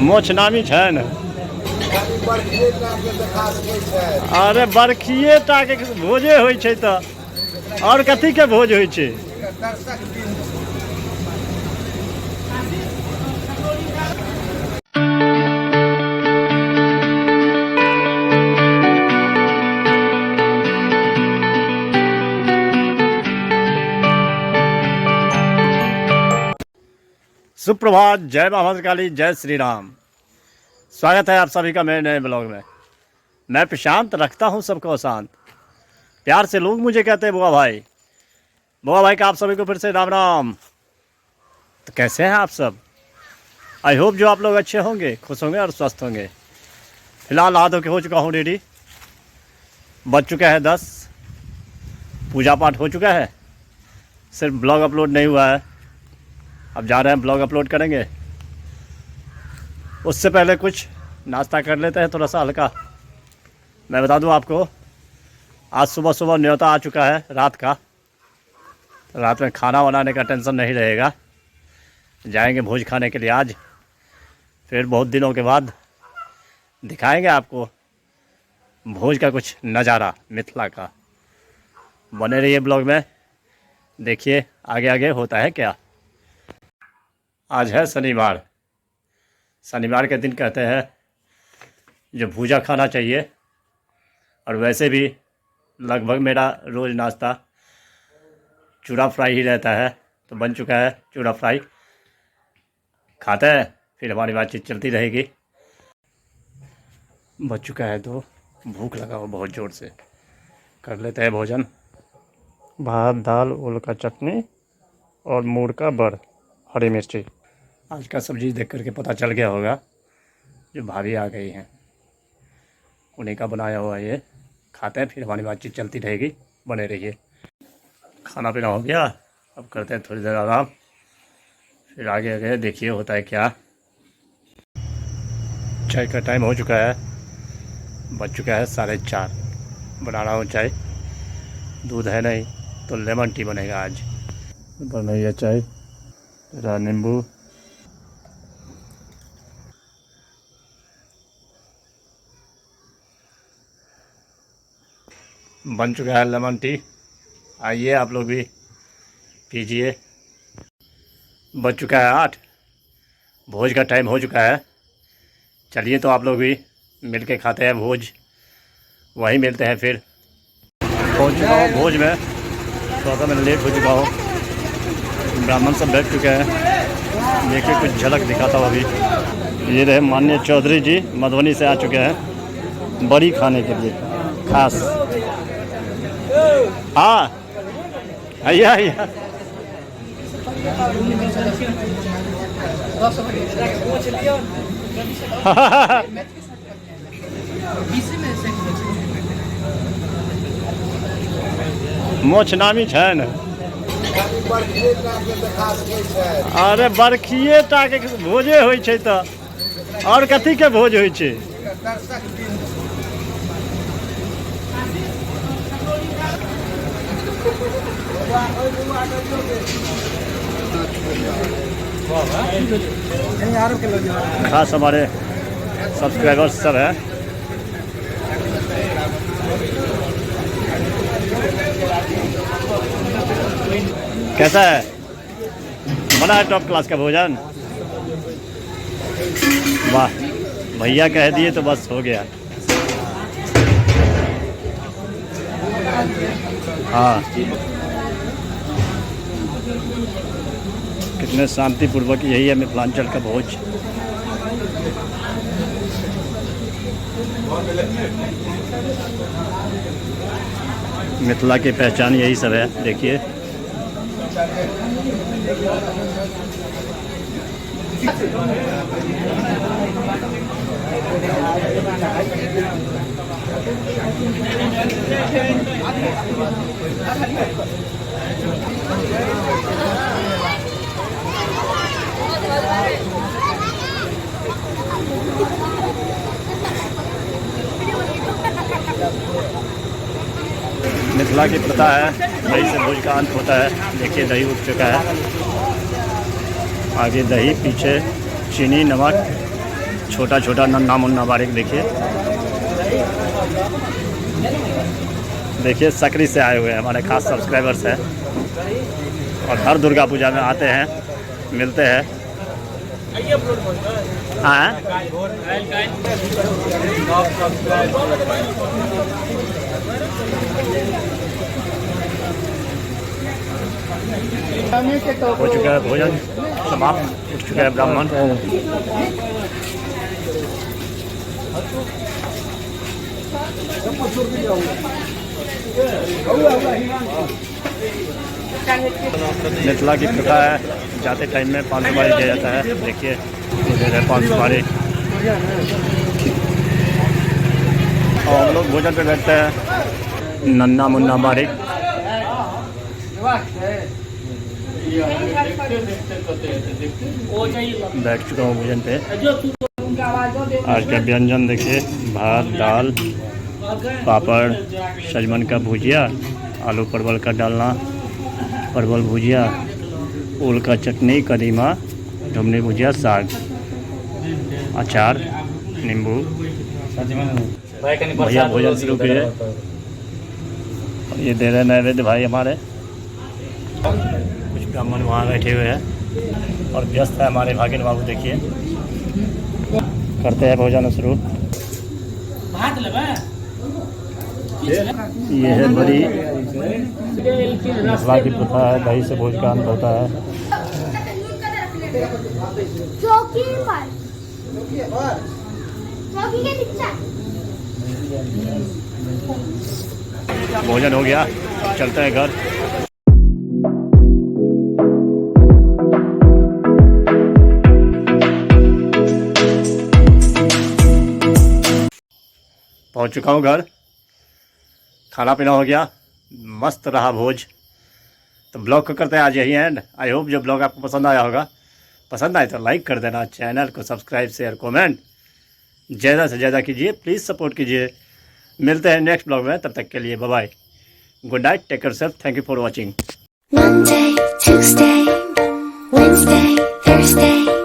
मोछ नामी छन। अरे बरखिए टा के भोजे होइ छै तऽ और कथी के भोज होइ छै। सुप्रभात, जय मां भद्रकाली, जय श्री राम। स्वागत है आप सभी का मेरे नए ब्लॉग में। मैं प्रशांत, रखता हूँ सबको शांत। प्यार से लोग मुझे कहते हैं बुआ भाई। बुआ भाई का आप सभी को फिर से राम राम। तो कैसे हैं आप सब? आई होप जो आप लोग अच्छे होंगे, खुश होंगे और स्वस्थ होंगे। फिलहाल हाथ होके हो चुका हूँ रेडी। बज चुका है 10। पूजा पाठ हो चुका है, सिर्फ ब्लॉग अपलोड नहीं हुआ है। अब जा रहे हैं, ब्लॉग अपलोड करेंगे। उससे पहले कुछ नाश्ता कर लेते हैं थोड़ा सा हल्का। मैं बता दूं आपको, आज सुबह सुबह न्योता आ चुका है रात का। रात में खाना बनाने का टेंशन नहीं रहेगा। जाएंगे भोज खाने के लिए आज। फिर बहुत दिनों के बाद दिखाएंगे आपको भोज का कुछ नज़ारा मिथिला का। बने रहिए ब्लॉग में, देखिए आगे आगे होता है क्या। आज है शनिवार। शनिवार के दिन कहते हैं जो भूजा खाना चाहिए। और वैसे भी लगभग मेरा रोज़ नाश्ता चूड़ा फ्राई ही रहता है, तो बन चुका है चूड़ा फ्राई। खाते हैं, फिर हमारी बातचीत चलती रहेगी। बच चुका है 2। भूख लगा हो बहुत ज़ोर से। कर लेते हैं भोजन। भात, दाल, ओल का चटनी और मूर का बर, हरी मिर्ची। आज का सब्जी देख करके पता चल गया होगा जो भाभी आ गई हैं, उन्हीं का बनाया हुआ ये। खाते हैं, फिर हमारी बातचीत चलती रहेगी। बने रहिए। खाना पीना हो गया, अब करते हैं थोड़ी देर आराम, फिर आगे आगे देखिए होता है क्या। चाय का टाइम हो चुका है, बज चुका है 4:30। बना रहा हूँ चाय। दूध है नहीं तो लेमन टी बनेगा आज। बन रही है चाय, तेरा नींबू। बन चुका है लेमन टी। आइए आप लोग भी पीजिए। बज चुका है 8। भोज का टाइम हो चुका है। चलिए तो आप लोग भी मिल के खाते हैं भोज। वहीं मिलते हैं फिर। पहुंच चुका हूँ भोज में, थोड़ा सा मैं लेट हो चुका हूँ। ब्राह्मण सब बैठ चुके हैं। देखिए कुछ झलक दिखाता हूँ अभी। ये रहे माननीय चौधरी जी, मधुबनी से आ चुके हैं बड़ी खाने के लिए खास। हाँ आइए आइए। मोछ नामी छन। अरे बरखिए टा के भोजे होइ छै तऽ और कथी के भोज होइ छै। खास हमारे सब्सक्राइबर्स सब हैं। कैसा है? बना है टॉप क्लास का भोजन। वाह, भैया कह दिए तो बस हो गया। हाँ, कितने शांतिपूर्वक, यही है मिथिलांचल का भोज। मिथिला की पहचान यही सब है। देखिए मिथिला की प्रथा है, दही से भोज का अंत होता है। देखिए दही उठ चुका है, आगे दही, पीछे चीनी, नमक, छोटा छोटा नन्ना मुन्ना बारीक देखिए, देखिए सकरी से आए हुए हैं, हमारे खास सब्सक्राइबर्स हैं और हर दुर्गा पूजा में आते हैं, मिलते हैं। हाँ हो चुका है भोजन समाप्त, उठ चुका है ब्राह्मण। मिथिला की प्रथा है, जाते टाइम में 5 सुपारी दिया जाता है। देखिए दे रहे 5 सुपारी और हम लोग भोजन पे बैठते हैं। नन्ना मुन्ना बारीक बैठ चुका हूँ भोजन पे। आज का व्यंजन देखिए, भात, दाल, पापड़, सजमन का भुजिया, आलू परवल का डालना, परवल भुजिया, ओल का चटनी, कदीमा, झुमनी भुजिया, साग, अचार, नींबू। भैया भोजन शुरू किए, ये दे रहे नैवेद्य भाई हमारे। कुछ ब्राह्मण वहाँ बैठे हुए हैं और व्यस्त है हमारे भागिन बाबू। देखिए करते हैं भोजन शुरू। ये है बड़ी मिथिला की प्रथा है, दही से भोज का अंत होता है। भोजन हो गया, चलते हैं घर। पहुंच चुका हूँ घर, खाना पीना हो गया, मस्त रहा भोज। तो ब्लॉग को करते हैं आज यही एंड। आई होप जो ब्लॉग आपको पसंद आया होगा, पसंद आए तो लाइक कर देना, चैनल को सब्सक्राइब, शेयर, कमेंट ज़्यादा से ज़्यादा कीजिए, प्लीज़ सपोर्ट कीजिए। मिलते हैं नेक्स्ट ब्लॉग में, तब तक के लिए bye bye, good night, take care self, thank you for watching. Monday, Tuesday, Wednesday, Thursday